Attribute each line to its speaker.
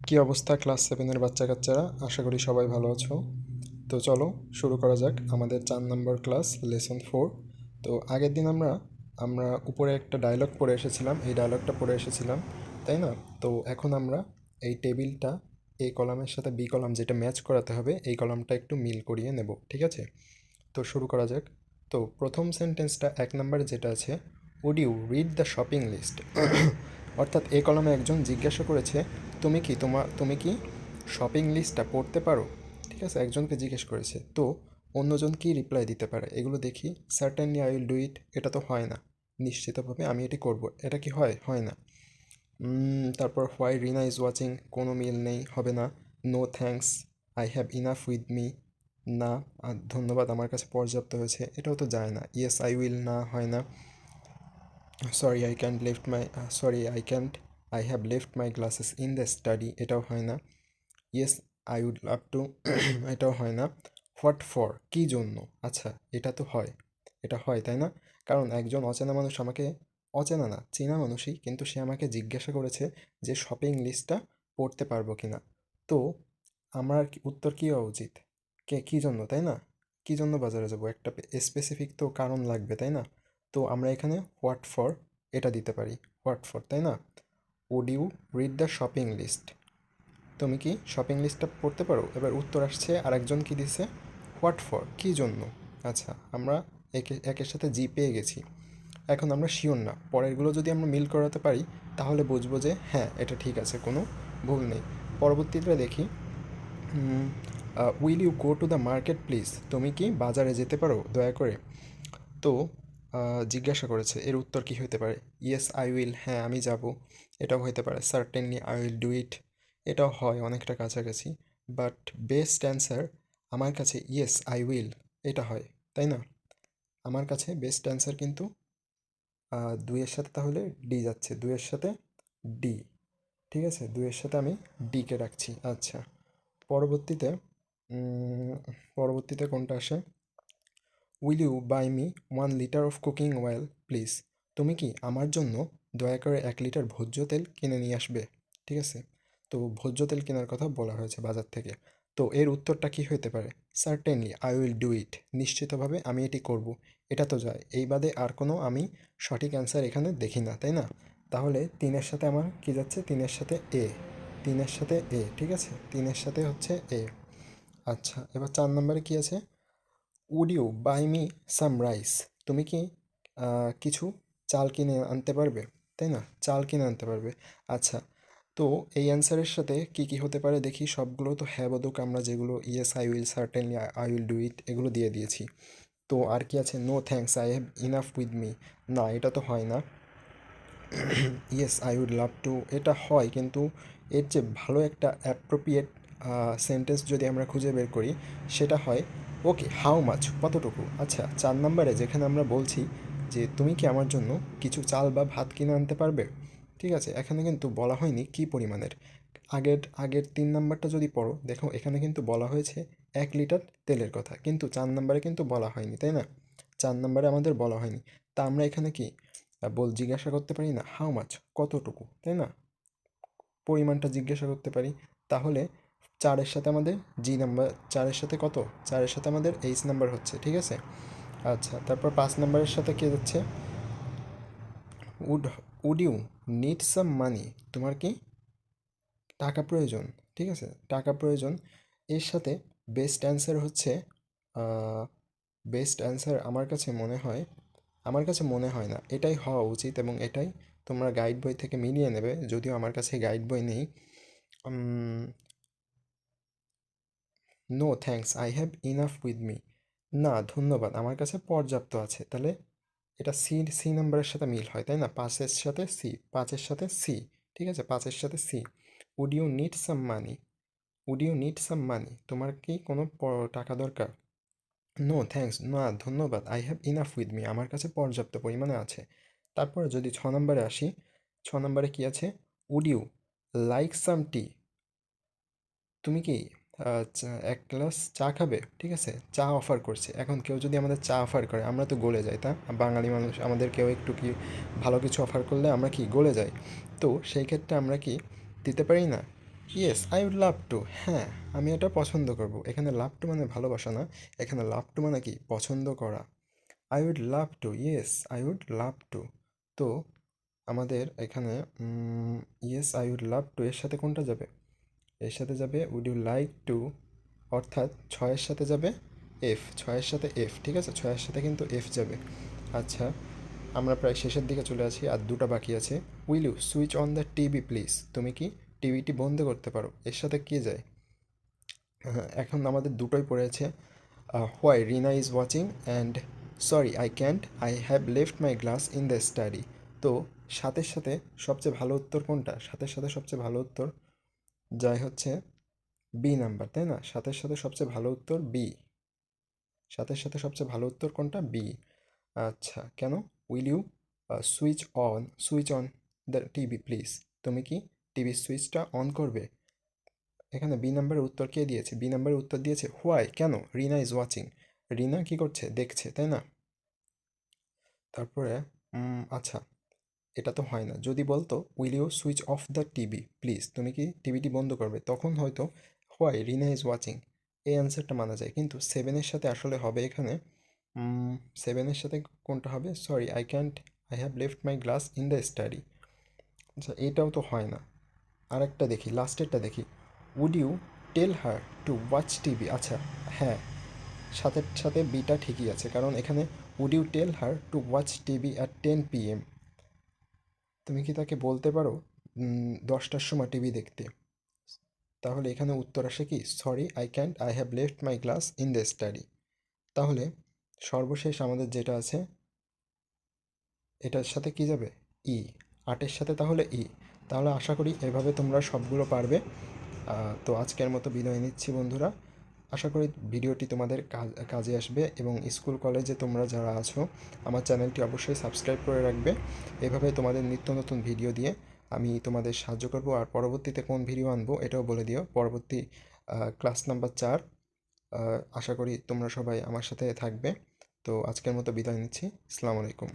Speaker 1: কি অবস্থা ক্লাস সেভেনের বাচ্চা কাচ্চারা? আশা করি সবাই ভালো আছো। তো চলো শুরু করা যাক আমাদের 4 নম্বর ক্লাস লেসন 4। তো আগের দিন আমরা আমরা উপরে একটা ডায়লগ পড়ে এসেছিলাম, এই ডায়লগটা পড়ে এসেছিলাম, তাই না? তো এখন আমরা এই টেবিলটা এ কলামের সাথে বি কলাম যেটা ম্যাচ করাতে হবে, এই কলামটা একটু মিল করিয়ে নেব, ঠিক আছে? তো শুরু করা যাক। তো প্রথম সেন্টেন্সটা 1 নম্বরে যেটা আছে, would you read the shopping list. অর্থাৎ এই কলমে একজন জিজ্ঞাসা করেছে, তুমি কি শপিং লিস্টটা পড়তে পারো? ঠিক আছে, একজনকে জিজ্ঞেস করেছে। তো অন্যজন কি রিপ্লাই দিতে পারে এগুলো দেখি। সার্টেনলি আই উইল ডু ইট, এটা তো হয় না। নিশ্চিতভাবে আমি এটি করব, এটা কি হয়? হয় না। তারপর হোয়াই রিনা ইজ ওয়াচিং, কোনো মিল নেই, হবে না। No thanks, I have enough with me, না। ধন্যবাদ, আমার কাছে পর্যাপ্ত হয়েছে, এটাও তো যায় না। ইয়েস আই উইল, না, হয় না। Sorry I can't lift my, sorry I can't, I have left my glasses in the study, এটাও হয় না। Yes I would love to, এটাও হয় না। হোয়াট ফর, কী জন্য? আচ্ছা, এটা তো হয়, এটা হয়, তাই না? কারণ একজন অচেনা মানুষ আমাকে, অচেনা না, চেনা মানুষই, কিন্তু সে আমাকে জিজ্ঞাসা করেছে যে শপিং লিস্টটা পড়তে পারবো কি না। তো আমার উত্তর কী হওয়া উচিত? কী জন্য, তাই না? কী জন্য বাজারে যাব, একটা স্পেসিফিক তো কারণ লাগবে, তাই না? তো আমরা এখানে হোয়াট ফর এটা দিতে পারি। হোয়াট ফর, তাই না? Would you read the shopping list, তুমি কি শপিং লিস্টটা পড়তে পারো? এবার উত্তর আসছে, আরেকজন কি দিছে, হোয়াট ফর, কী জন্য। আচ্ছা, আমরা একের সাথে জি পেয়ে গেছি। এখন আমরা শিওর না, পরেরগুলো যদি আমরা মিল করাতে পারি তাহলে বুঝবো যে হ্যাঁ এটা ঠিক আছে, কোনো ভুল নেই। পরবর্তীতে দেখি, will you go to the market please, তুমি কি বাজারে যেতে পারো দয়া করে? তো জিজ্ঞাসা করেছে, এর উত্তর কী হতে পারে? ইয়েস আই উইল, হ্যাঁ আমি যাব, এটাও হতে পারে। সার্টেনলি আই উইল ডু ইট, এটাও হয়, অনেকটা কাছাকাছি। বাট বেস্ট অ্যান্সার আমার কাছে ইয়েস আই উইল, এটা হয়, তাই না? আমার কাছে বেস্ট অ্যান্সার কিন্তু দুইয়ের সাথে তাহলে ডি যাচ্ছে, দুইয়ের সাথে ডি, ঠিক আছে, দুইয়ের সাথে আমি ডিকে রাখছি। আচ্ছা, পরবর্তীতে পরবর্তীতে কোনটা আসে? Will you buy me 1 litre of cooking oil please, তুমি কি আমার জন্য দয়া করে 1 লিটার ভোজ্য তেল কিনে নিয়ে আসবে? ঠিক আছে, তো ভোজ্য তেল কেনার কথা বলা হয়েছে বাজার থেকে। তো এর উত্তরটা কি হতে পারে? সার্টেনলি আই উইল ডু ইট, নিশ্চিতভাবে আমি এটি করব, এটা তো যায়। এই বাদে আর কোনো আমি সঠিক অ্যান্সার এখানে দেখি না, তাই না? তাহলে 3-এর সাথে আমার কি যাচ্ছে? 3-এর সাথে এ, 3-এর সাথে এ, ঠিক আছে, 3-এর সাথে হচ্ছে এ। আচ্ছা, এবার 4 নম্বরে কি আছে? Would you buy me some rice, তুমি কি কিছু চাল কিনে আনতে পারবে? তাই না, চাল কিনে আনতে পারবে। আচ্ছা, তো এই অ্যান্সারের সাথে কি কি হতে পারে দেখি। সবগুলো তো হ্যাঁ বোধক, আমরা যেগুলো yes I will, certainly I will do it, এগুলো দিয়ে দিয়েছি। তো আর কি আছে? No thanks, I have enough with me, না এটা তো হয় না। Yes I would love to, এটা হয়, কিন্তু এর যে ভালো একটা অ্যাপ্রোপ্রিয়েট সেন্টেন্স যদি আমরা খুঁজে বের করি, সেটা হয় ওকে হাউ মাচ, কতটুকু। আচ্ছা, 4 নম্বরে যেখানে আমরা বলছি যে তুমি কি আমার জন্য কিছু চাল বা ভাত কিনে আনতে পারবে, ঠিক আছে, এখানে কিন্তু বলা হয়নি কী পরিমাণের। আগের আগের 3 নম্বরটা যদি পড়ো, দেখো এখানে কিন্তু বলা হয়েছে 1 লিটার তেলের কথা, কিন্তু 4 নম্বরে কিন্তু বলা হয়নি, তাই না? 4 নম্বরে আমাদের বলা হয়নি। তা আমরা এখানে কি জিজ্ঞাসা করতে পারি না, হাউ মাচ, কতটুকু, তাই না? পরিমাণটা জিজ্ঞাসা করতে পারি। তাহলে 4-এর সাথে আমাদের জি নাম্বার, 4-এর সাথে কত? 4-এর সাথে আমাদের এইচ নাম্বার হচ্ছে, ঠিক আছে। আচ্ছা, তারপর 5 নম্বরের সাথে কে যাচ্ছে? Would would you need some money, তোমার কি টাকা প্রয়োজন? ঠিক আছে, টাকা প্রয়োজন। এর সাথে বেস্ট অ্যান্সার হচ্ছে, বেস্ট অ্যান্সার আমার কাছে মনে হয় না, এটাই হওয়া উচিত, এবং এটাই তোমরা গাইড বই থেকে মিলিয়ে নেবে, যদিও আমার কাছে গাইড বই নেই। No thanks, I have enough with me, না ধন্যবাদ, আমার কাছে পর্যাপ্ত আছে। তাহলে এটা সি, সি নাম্বারের সাথে মিল হয়, তাই না? 5-এর সাথে সি, 5-এর সাথে সি, ঠিক আছে, 5-এর সাথে C. Would you need some money, would you need some money, তোমার কি কোনো টাকা দরকার? নো থ্যাঙ্কস, না ধন্যবাদ, I have enough with me, আমার কাছে পর্যাপ্ত পরিমাণে আছে। তারপরে যদি 6 নম্বরে আসি, 6 নম্বরে কি আছে? উড ইউ লাইক সাম টি, তুমি কি 1 গ্লাস চা খাবে? ঠিক আছে, চা অফার করছে। এখন কেউ যদি আমাদের চা অফার করে, আমরা তো গলে যাই, তা বাঙালি মানুষ, আমাদের কেউ একটু কি ভালো কিছু অফার করলে আমরা কি গলে যাই। তো সেই ক্ষেত্রে আমরা কি দিতে পারি না, yes I would love to, হ্যাঁ আমি এটা পছন্দ করব। এখানে লাভ টু মানে ভালোবাসা না, এখানে লাভ টু মানে কি পছন্দ করা। I would love to, yes I would love to. তো আমাদের এখানে yes I would love to এর সাথে কোনটা যাবে? এর সাথে যাবে উড ইউ লাইক টু, অর্থাৎ ছয়ের সাথে যাবে এফ, ছয়ের সাথে এফ, ঠিক আছে, ছয়ের সাথে কিন্তু এফ যাবে। আচ্ছা, আমরা প্রায় শেষের দিকে চলে আসি, আর দুটো বাকি আছে। Will you switch on the TV please, তুমি কি টিভিটি বন্ধ করতে পারো, এর সাথে কি যায়? এখন আমাদের দুটোই পড়ে আছে। Why Rina is watching and sorry I can't I have left my glass in the study. তো সাথের সাথে সবচেয়ে ভালো উত্তর কোনটা? সাথের সাথে সবচেয়ে ভালো উত্তর যায় হচ্ছে বি নাম্বার, তাই না? সাথের সাথে সবচেয়ে ভালো উত্তর বি। সাথের সাথে সবচেয়ে ভালো উত্তর কোনটা? বি। আচ্ছা, কেন? Will you switch on the TV please, তুমি কি টিভির সুইচটা অন করবে? এখানে বি নাম্বারের উত্তর কে দিয়েছে? বি নাম্বারের উত্তর দিয়েছে হোয়াই, কেন? রিনা ইজ ওয়াচিং, রিনা কি করছে? দেখছে, তাই না? তারপরে আচ্ছা, এটা তো হয় না। যদি বলতো will you switch off the TV please, তুমি কি টিভিটি বন্ধ করবে, তখন হয়তো হোয়াই রিনা ইজ ওয়াচিং, এই অ্যান্সারটা মানা যায়। কিন্তু সেভেনের সাথে আসলে হবে এখানে সেভেনের সাথে কোনটা হবে? Sorry I can't I have left my glass in the study. আচ্ছা, এটাও তো হয় না। আরেকটা দেখি, লাস্টেরটা দেখি। Would you tell her to watch TV, আচ্ছা হ্যাঁ, সাথে সাথে বিটা ঠিকই আছে, কারণ এখানে would you tell her to watch TV at 10 PM, তুমি কি তাকে বলতে পারো 10টার সময় টিভি দেখতে? তাহলে এখানে উত্তর আসে কি sorry I can't I have left my glass in the study. তাহলে সর্বশেষ আমাদের যেটা আছে, এটার সাথে কি যাবে? ই, 8-এর সাথে তাহলে ই। তাহলে আশা করি এভাবে তোমরা সবগুলো পারবে। তো আজকের মতো বিদায় নিচ্ছি বন্ধুরা। আশা করি ভিডিওটি তোমাদের কাজে আসবে, এবং স্কুল কলেজে তোমরা যারা আছো আমার চ্যানেলটি অবশ্যই সাবস্ক্রাইব করে রাখবে। এভাবে তোমাদের নিত্য নতুন ভিডিও দিয়ে আমি তোমাদের সাহায্য করব। আর পরবর্তীতে কোন ভিডিও আনবো এটাও বলে দিও। পরবর্তী ক্লাস নাম্বার 4, আশা করি তোমরা সবাই আমার সাথে থাকবে। তো আজকের মতো বিদায় নিচ্ছি। আসসালামু আলাইকুম।